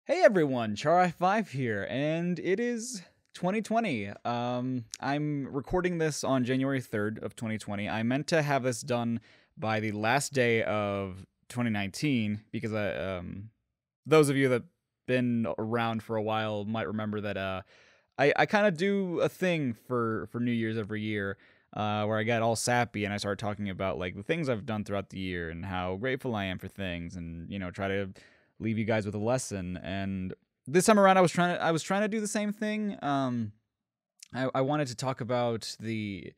Hey everyone, Char5 here, and it is 2020. I'm recording this on January 3rd of 2020. I meant to have this done by the last day of 2019 because those of you that been around for a while might remember that I kind of do a thing for New Year's every year. Where I got all sappy and I started talking about like the things I've done throughout the year and how grateful I am for things, and try to leave you guys with a lesson. And this time around, I was trying to do the same thing. I wanted to talk about the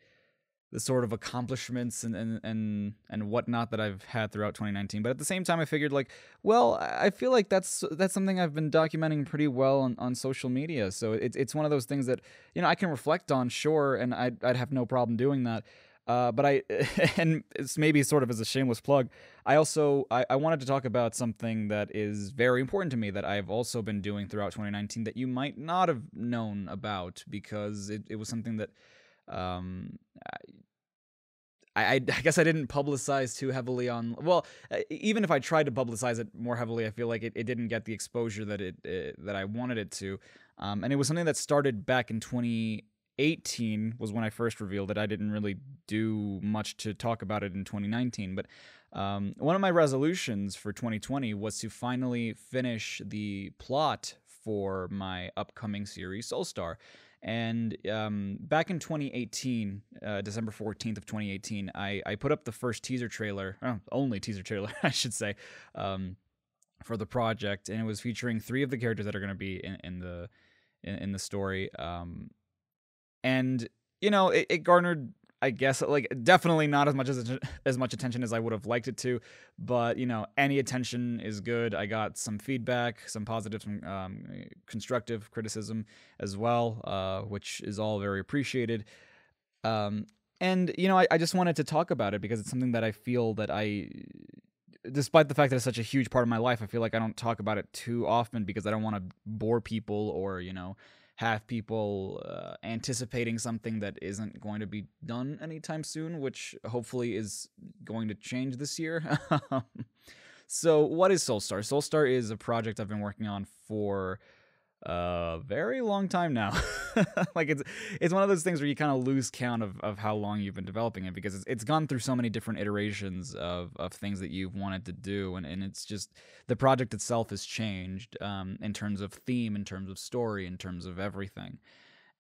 sort of accomplishments and whatnot that I've had throughout 2019. But at the same time, I figured like, well, I feel like that's something I've been documenting pretty well on social media. So it's one of those things that I can reflect on, sure, and I'd have no problem doing that. But and it's maybe sort of as a shameless plug, I wanted to talk about something that is very important to me that I've also been doing throughout 2019 that you might not have known about, because it was something that I guess I didn't publicize too heavily on. Well, even if I tried to publicize it more heavily, I feel like it didn't get the exposure that I wanted it to. And it was something that started back in 2018 was when I first revealed it. I didn't really do much to talk about it in 2019, but one of my resolutions for 2020 was to finally finish the plot for my upcoming series, Soulstar. And back in 2018, December 14th of 2018, I put up the first teaser trailer, only teaser trailer, I should say, for the project, and it was featuring 3 of the characters that are going to be in the story. And it garnered, I guess, like, definitely not as much attention as I would have liked it to, but any attention is good. I got some feedback, some positive, some constructive criticism as well, which is all very appreciated. And I just wanted to talk about it because it's something that I feel that despite the fact that it's such a huge part of my life, I feel like I don't talk about it too often because I don't want to bore people or have people anticipating something that isn't going to be done anytime soon, which hopefully is going to change this year. So what is Soulstar? Soulstar is a project I've been working on for a very long time now. Like it's one of those things where you kind of lose count of how long you've been developing it, because it's gone through so many different iterations of things that you've wanted to do, and it's just the project itself has changed in terms of theme, in terms of story, in terms of everything.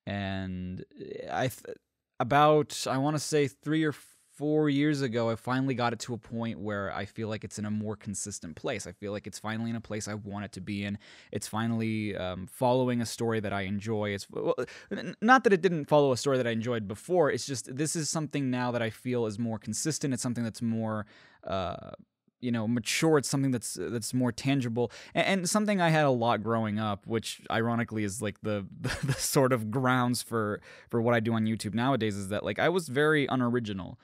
And I want to say 3 or 4 years ago, I finally got it to a point where I feel like it's in a more consistent place. I feel like it's finally in a place I want it to be in. It's finally following a story that I enjoy. Not that it didn't follow a story that I enjoyed before. It's just this is something now that I feel is more consistent. It's something that's more mature. It's something that's more tangible, and something I had a lot growing up, which ironically is like the sort of grounds for what I do on YouTube nowadays, is that like I was very unoriginal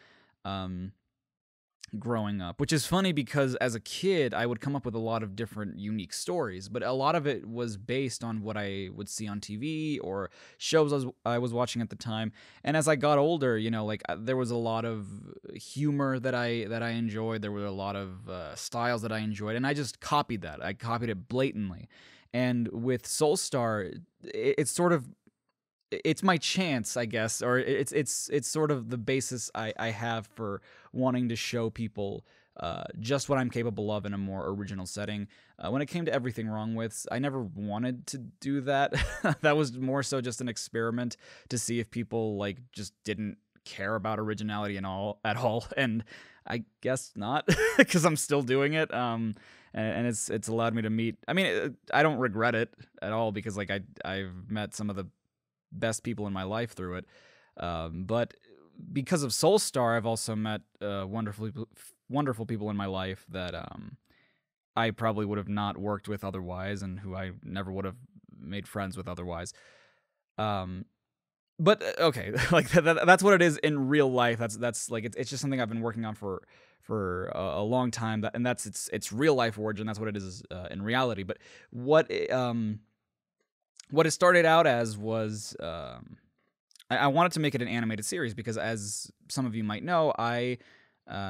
growing up, which is funny because as a kid I would come up with a lot of different unique stories, but a lot of it was based on what I would see on TV or shows I was watching at the time. And as I got older, there was a lot of humor that I enjoyed. There were a lot of styles that I enjoyed, and I just copied that. I copied it blatantly. And with Soulstar, it's sort of, it's my chance, I guess, or it's sort of the basis I have for wanting to show people just what I'm capable of in a more original setting. When it came to Everything Wrong With, I never wanted to do that. That was more so just an experiment to see if people like just didn't care about originality at all, and I guess not, because I'm still doing it. And it's allowed me to meet. I mean, I don't regret it at all, because like I've met some of the best people in my life through it, but because of Soulstar, I've also met wonderful people in my life that I probably would have not worked with otherwise, and who I never would have made friends with otherwise. But okay, like that's what it is in real life. That's like it's just something I've been working on for a long time, and that's its real life origin. That's what it is in reality. But what it started out as was I wanted to make it an animated series because, as some of you might know, I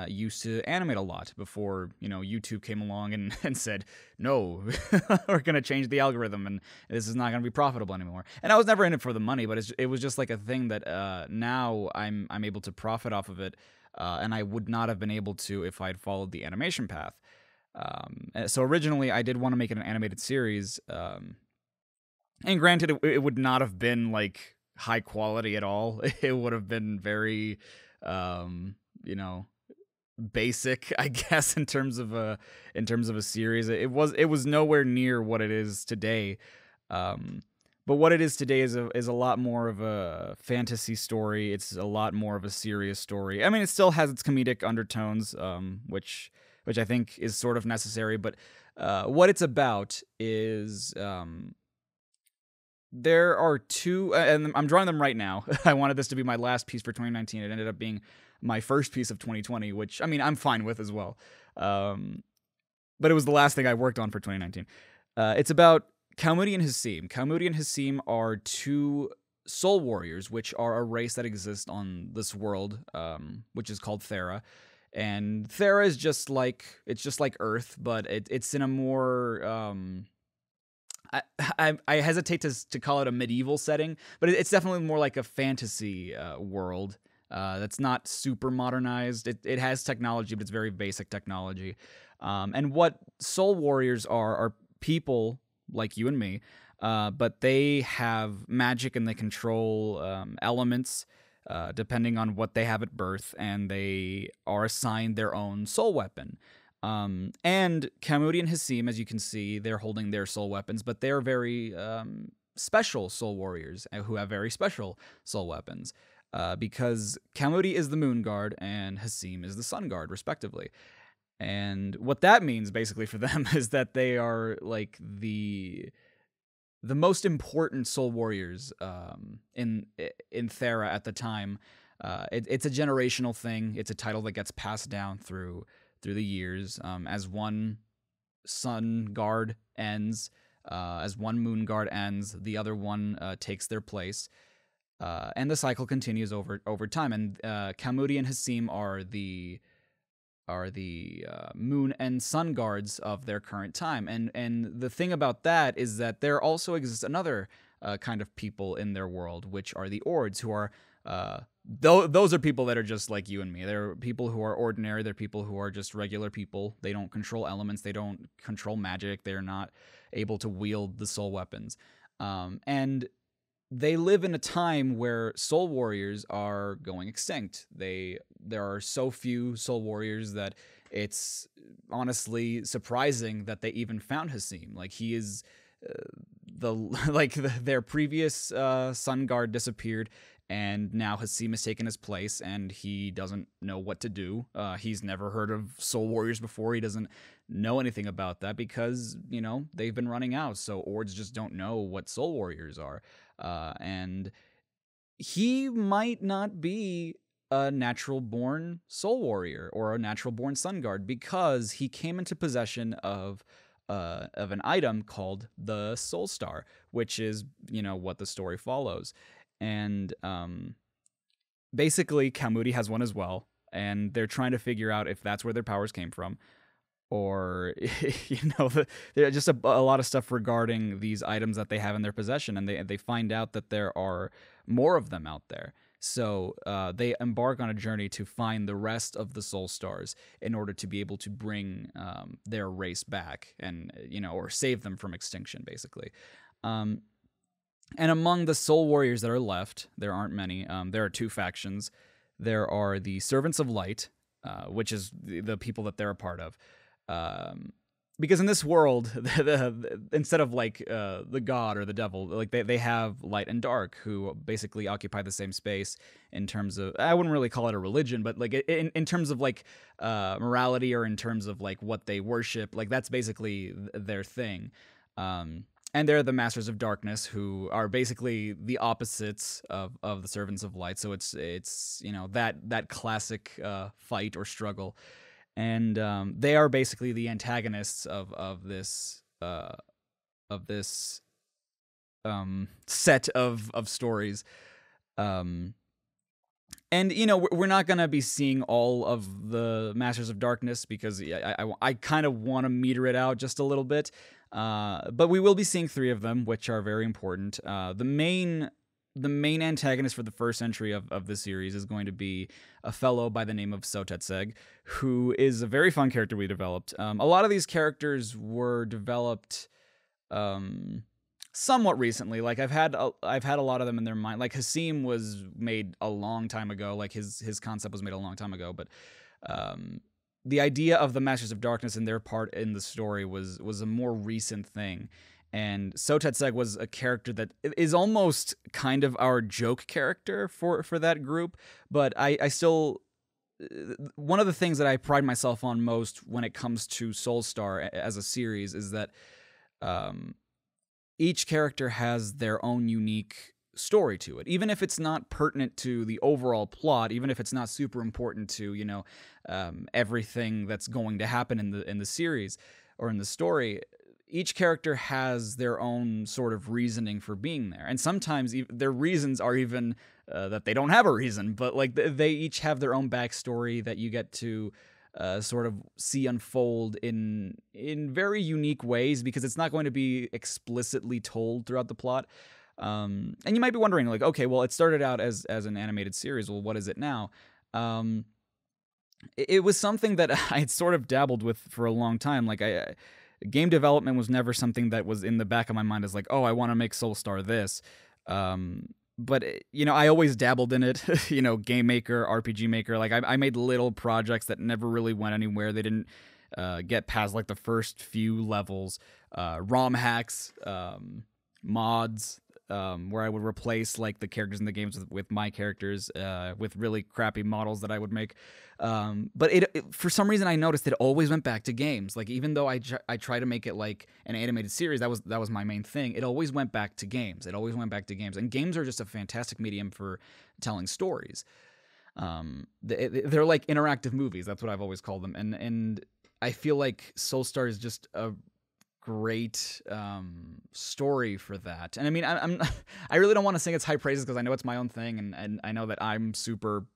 used to animate a lot before, YouTube came along and said, no, we're going to change the algorithm and this is not going to be profitable anymore. And I was never in it for the money, but it was just like a thing that now I'm able to profit off of it, and I would not have been able to if I had followed the animation path. So originally I did want to make it an animated series, and granted, it would not have been like high quality at all. It would have been very, basic, I guess, in terms of a series. It was nowhere near what it is today. But what it is today is a lot more of a fantasy story. It's a lot more of a serious story. I mean, it still has its comedic undertones, which I think is sort of necessary. But what it's about is there are two, and I'm drawing them right now. I wanted this to be my last piece for 2019. It ended up being my first piece of 2020, which, I mean, I'm fine with as well. But it was the last thing I worked on for 2019. It's about Kalmudi and Hasim. Kalmudi and Hasim are two soul warriors, which are a race that exists on this world, which is called Thera. And Thera is just like Earth, but it's in a more I hesitate to call it a medieval setting, but it's definitely more like a fantasy world. That's not super modernized. It has technology, but it's very basic technology. And what soul warriors are people like you and me, but they have magic and they control elements depending on what they have at birth, and they are assigned their own soul weapon. And Kalmudi and Hasim, as you can see, they're holding their soul weapons, but they're very special soul warriors who have very special soul weapons. Because Kalmudi is the Moon Guard and Hasim is the Sun Guard, respectively. And what that means, basically, for them is that they are like the most important soul warriors in Thera at the time. It's a generational thing. It's a title that gets passed down through the years. As one Sun Guard ends, as one Moon Guard ends, the other one takes their place. And the cycle continues over time. And Kalmudi and Hasim are the Moon and Sun Guards of their current time. And the thing about that is that there also exists another kind of people in their world, which are the Ords, who are those are people that are just like you and me. They're people who are ordinary. They're people who are just regular people. They don't control elements. They don't control magic. They're not able to wield the soul weapons. And they live in a time where soul warriors are going extinct. There are so few soul warriors that it's honestly surprising that they even found Hasim. Like, he is their previous Sun Guard disappeared, and now Hasim has taken his place, and he doesn't know what to do. He's never heard of soul warriors before. He doesn't know anything about that because, they've been running out. So Ords just don't know what soul warriors are. And he might not be a natural-born soul warrior or a natural-born Sun Guard because he came into possession of an item called the Soul Star, which is, what the story follows. And basically, Kalmudi has one as well, and they're trying to figure out if that's where their powers came from. Or, there's just a lot of stuff regarding these items that they have in their possession, and they find out that there are more of them out there. So they embark on a journey to find the rest of the Soul Stars in order to be able to bring their race back and, or save them from extinction, basically. And among the Soul Warriors that are left, there aren't many. There are two factions. There are the Servants of Light, which is the people that they're a part of. Because in this world, instead of like the god or the devil, like they have light and dark, who basically occupy the same space in terms of, I wouldn't really call it a religion, but like in terms of like morality, or in terms of like what they worship, like that's basically their thing. And they're the Masters of Darkness, who are basically the opposites of the Servants of Light. So it's that classic fight or struggle. And they are basically the antagonists of this set of stories. And, you know, we're not going to be seeing all of the Masters of Darkness because I kind of want to meter it out just a little bit. But we will be seeing 3 of them, which are very important. The main antagonist for the first entry of the series is going to be a fellow by the name of SoTetseg, who is a very fun character we developed. A lot of these characters were developed somewhat recently. Like I've had a lot of them in their mind. Like Hasim was made a long time ago. Like his concept was made a long time ago. But the idea of the Masters of Darkness and their part in the story was a more recent thing. And SoTetseg was a character that is almost kind of our joke character for that group. But I still, one of the things that I pride myself on most when it comes to Soulstar as a series is that each character has their own unique story to it, even if it's not pertinent to the overall plot, even if it's not super important to, you know, everything that's going to happen in the series or in the story. Each character has their own sort of reasoning for being there, and sometimes their reasons are even that they don't have a reason, but like they each have their own backstory that you get to sort of see unfold in very unique ways, because it's not going to be explicitly told throughout the plot. And you might be wondering, like, okay, well, it started out as an animated series. Well, what is it now? It was something that I had sort of dabbled with for a long time. Like game development was never something that was in the back of my mind as like, oh, I want to make Soulstar this. But, you know, I always dabbled in it, you know, Game Maker, RPG Maker. Like, I made little projects that never really went anywhere. They didn't get past, like, the first few levels. ROM hacks, mods, where I would replace, like, the characters in the games with my characters, with really crappy models that I would make. But it for some reason I noticed it always went back to games. Like, even though I try to make it like an animated series, that was my main thing. It always went back to games. It always went back to games. And games are just a fantastic medium for telling stories. They're like interactive movies. That's what I've always called them. And I feel like Soulstar is just a great story for that. And I mean, I really don't want to sing its high praises because I know it's my own thing, and I know that I'm super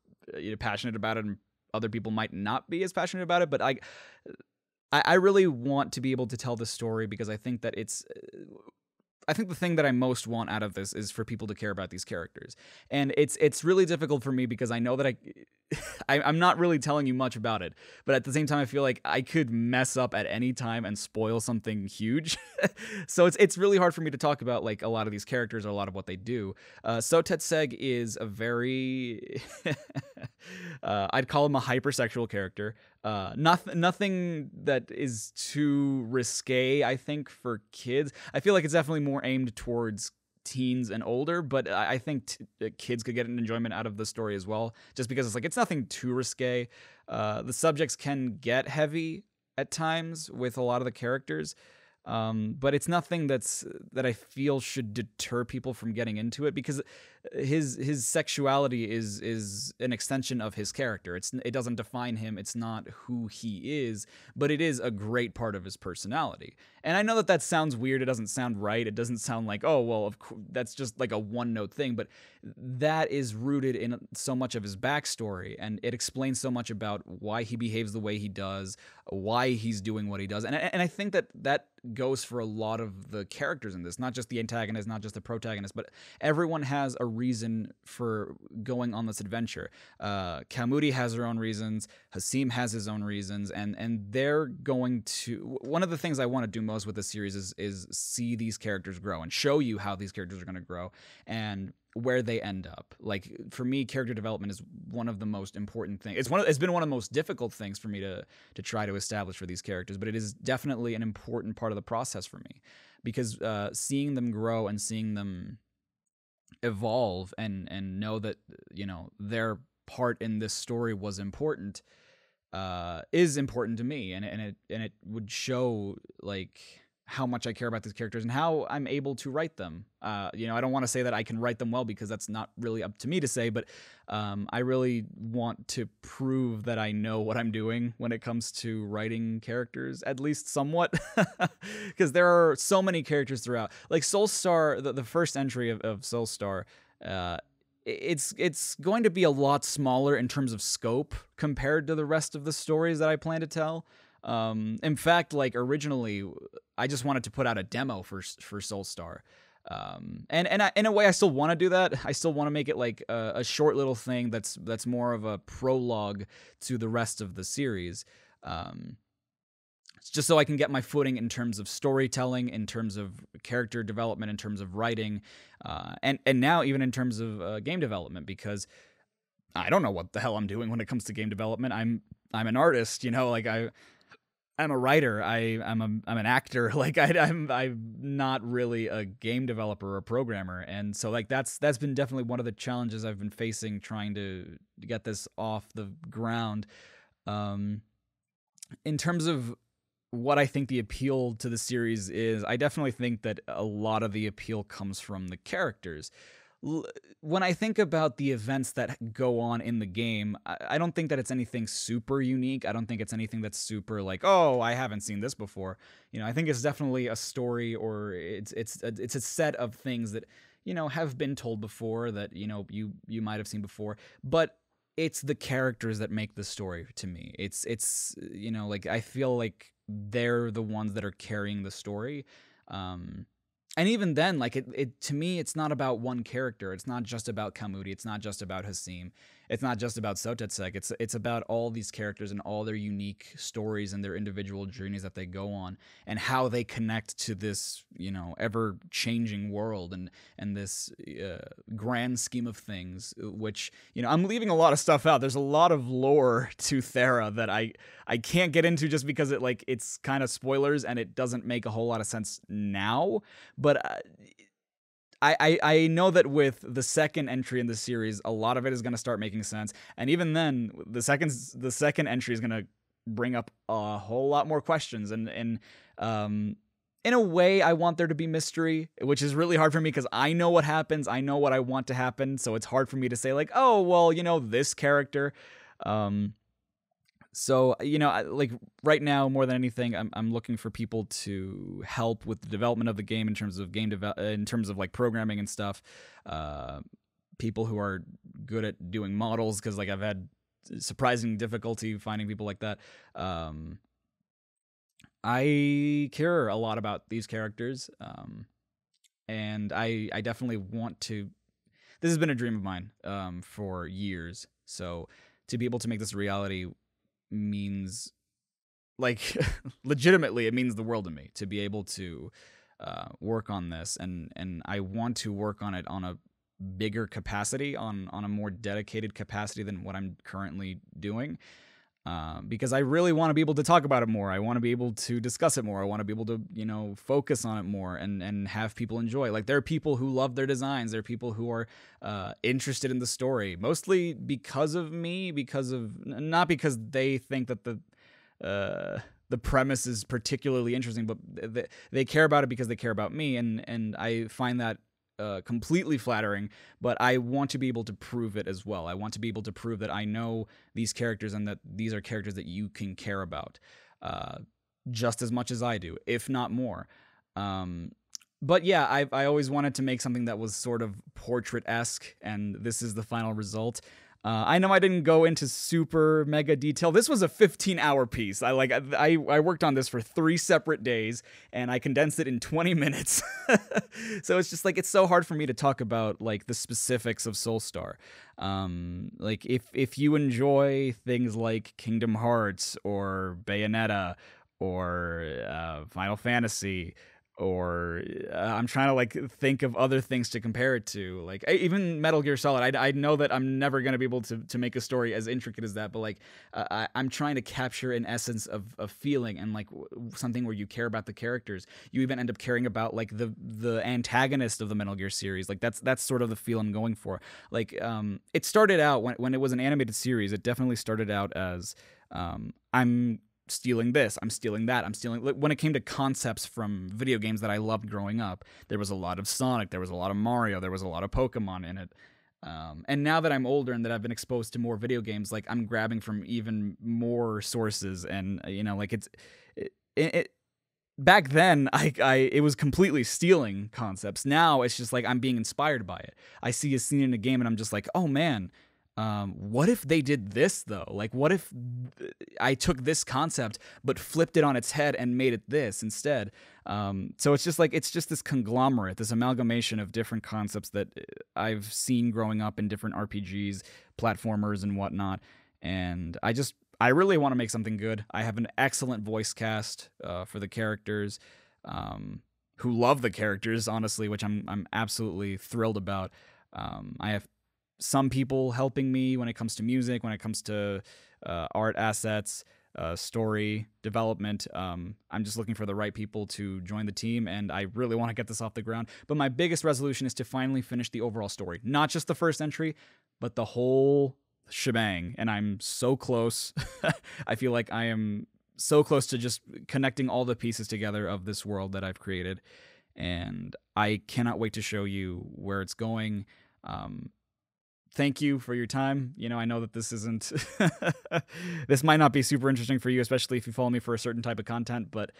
passionate about it, and other people might not be as passionate about it, but I really want to be able to tell this story because I think that I think the thing that I most want out of this is for people to care about these characters. And it's really difficult for me because I know that I'm not really telling you much about it, but at the same time I feel like I could mess up at any time and spoil something huge. So it's really hard for me to talk about like a lot of these characters or a lot of what they do. SoTetseg is a very I'd call him a hypersexual character. Nothing that is too risque, I think, for kids. I feel like it's definitely more aimed towards teens and older, but I think kids could get an enjoyment out of the story as well, just because it's like it's nothing too risque. The subjects can get heavy at times with a lot of the characters, but it's nothing that I feel should deter people from getting into it, because his sexuality is an extension of his character. It doesn't define him. It's not who he is, but it is a great part of his personality. And I know that sounds weird. It doesn't sound right. It doesn't sound like, oh, well, that's just like a one-note thing, but that is rooted in so much of his backstory, and it explains so much about why he behaves the way he does, why he's doing what he does. And I think that goes for a lot of the characters in this, not just the antagonist, not just the protagonist, but everyone has a reason for going on this adventure. Kamudi has her own reasons, Hasim has his own reasons, and they're going to... One of the things I want to do most with this series is see these characters grow and show you how these characters are going to grow and where they end up. Like, for me, character development is one of the most important things. It's been one of the most difficult things for me to try to establish for these characters, but it is definitely an important part of the process for me, because seeing them grow and seeing them evolve and know that, you know, their part in this story was important is important to me, and it would show like how much I care about these characters and how I'm able to write them. You know, I don't want to say that I can write them well, because that's not really up to me to say, but I really want to prove that I know what I'm doing when it comes to writing characters, at least somewhat, because there are so many characters throughout. Like Soulstar, the first entry of Soulstar, it's going to be a lot smaller in terms of scope compared to the rest of the stories that I plan to tell. In fact, like originally, I just wanted to put out a demo for Soulstar. In a way, I still want to do that. I still want to make it like a short little thing that's more of a prologue to the rest of the series. Just so I can get my footing in terms of storytelling, in terms of character development, in terms of writing, and now even in terms of game development, because I don't know what the hell I'm doing when it comes to game development. I'm an artist, you know, like I'm a writer. I'm an actor. Like I'm not really a game developer or programmer, and so like that's been definitely one of the challenges I've been facing trying to get this off the ground. In terms of what I think the appeal to the series is, I definitely think that a lot of the appeal comes from the characters. When I think about the events that go on in the game, I don't think that it's anything super unique. I don't think it's anything that's super like, oh, I haven't seen this before. You know, I think it's definitely a story, or it's a set of things that, you know, have been told before, that, you know, you might have seen before, but it's the characters that make the story to me. It's you know, like I feel like they're the ones that are carrying the story. And even then, like it to me, it's not about one character. It's not just about Kamudi. It's not just about Hasim. It's not just about Sotetsek. It's about all these characters and all their unique stories and their individual journeys that they go on, and how they connect to this, you know, ever-changing world and this grand scheme of things. Which, you know, I'm leaving a lot of stuff out. There's a lot of lore to Thera that I can't get into just because it's kind of spoilers and it doesn't make a whole lot of sense now. But I know that with the second entry in the series, a lot of it is going to start making sense, and even then, the second entry is going to bring up a whole lot more questions. And in a way, I want there to be mystery, which is really hard for me because I know what happens, I know what I want to happen, so it's hard for me to say like, oh, well, you know, this character. So, you know, like right now, more than anything, I'm looking for people to help with the development of the game in terms of in terms of like programming and stuff. People who are good at doing models, because like I've had surprising difficulty finding people like that. I care a lot about these characters, and I definitely want to. This has been a dream of mine for years. So to be able to make this a reality means, like, legitimately, it means the world to me to be able to work on this, and I want to work on it on a bigger capacity, on a more dedicated capacity than what I'm currently doing, because I really want to be able to talk about it more. I want to be able to discuss it more. I want to be able to, you know, focus on it more and have people enjoy. Like, there are people who love their designs. There are people who are interested in the story, mostly because of me, not because they think that the premise is particularly interesting, but they care about it because they care about me, and I find that completely flattering. But I want to be able to prove it as well. I want to be able to prove that I know these characters and that these are characters that you can care about just as much as I do, if not more. But yeah, I always wanted to make something that was sort of portrait-esque, and this is the final result. I know I didn't go into super mega detail. This was a 15-hour piece. I worked on this for 3 separate days, and I condensed it in 20 minutes. So it's just like, it's so hard for me to talk about like the specifics of Soulstar. Like if you enjoy things like Kingdom Hearts or Bayonetta or Final Fantasy, or I'm trying to like think of other things to compare it to, like even Metal Gear Solid. I know that I'm never going to be able to make a story as intricate as that, but like I'm trying to capture an essence of feeling, and like something where you care about the characters. You even end up caring about like the antagonist of the Metal Gear series. Like that's sort of the feel I'm going for. Like it started out when it was an animated series. It definitely started out as I'm stealing this, I'm stealing that, I'm stealing. When it came to concepts from video games that I loved growing up, there was a lot of Sonic, there was a lot of Mario, there was a lot of Pokemon in it. And now that I'm older and that I've been exposed to more video games, like I'm grabbing from even more sources, and you know, like back then, it was completely stealing concepts. Now it's just like I'm being inspired by it. I see a scene in a game and I'm just like, oh man, what if they did this though? Like, what if I took this concept but flipped it on its head and made it this instead? So it's just like, it's just this conglomerate, this amalgamation of different concepts that I've seen growing up in different RPGs, platformers, and whatnot. And I really want to make something good. I have an excellent voice cast for the characters, who love the characters, honestly, which I'm absolutely thrilled about. I have some people helping me when it comes to music, when it comes to art assets, story development. I'm just looking for the right people to join the team, and I really want to get this off the ground. But my biggest resolution is to finally finish the overall story. Not just the first entry, but the whole shebang. And I'm so close. I feel like I am so close to just connecting all the pieces together of this world that I've created. And I cannot wait to show you where it's going. Thank you for your time. You know, I know that this isn't, this might not be super interesting for you, especially if you follow me for a certain type of content, but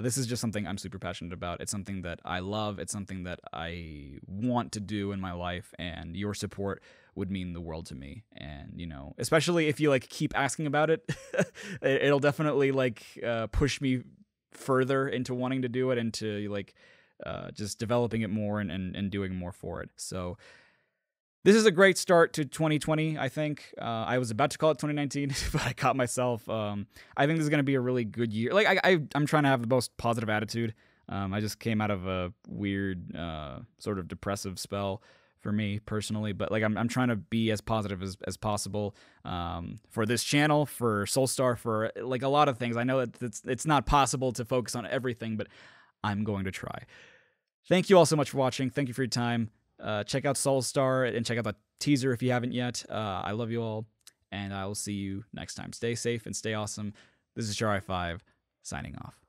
this is just something I'm super passionate about. It's something that I love. It's something that I want to do in my life, and your support would mean the world to me. And, you know, especially if you like keep asking about it, it'll definitely like push me further into wanting to do it, and to like just developing it more and doing more for it. So this is a great start to 2020, I think. I was about to call it 2019, but I caught myself. I think this is going to be a really good year. Like, I'm trying to have the most positive attitude. I just came out of a weird sort of depressive spell for me personally, but like I'm trying to be as positive as possible for this channel, for Soulstar, for like a lot of things. I know that it's not possible to focus on everything, but I'm going to try. Thank you all so much for watching. Thank you for your time. Check out Soulstar and check out the teaser if you haven't yet. I love you all, and I will see you next time. Stay safe and stay awesome. This is Shari5 signing off.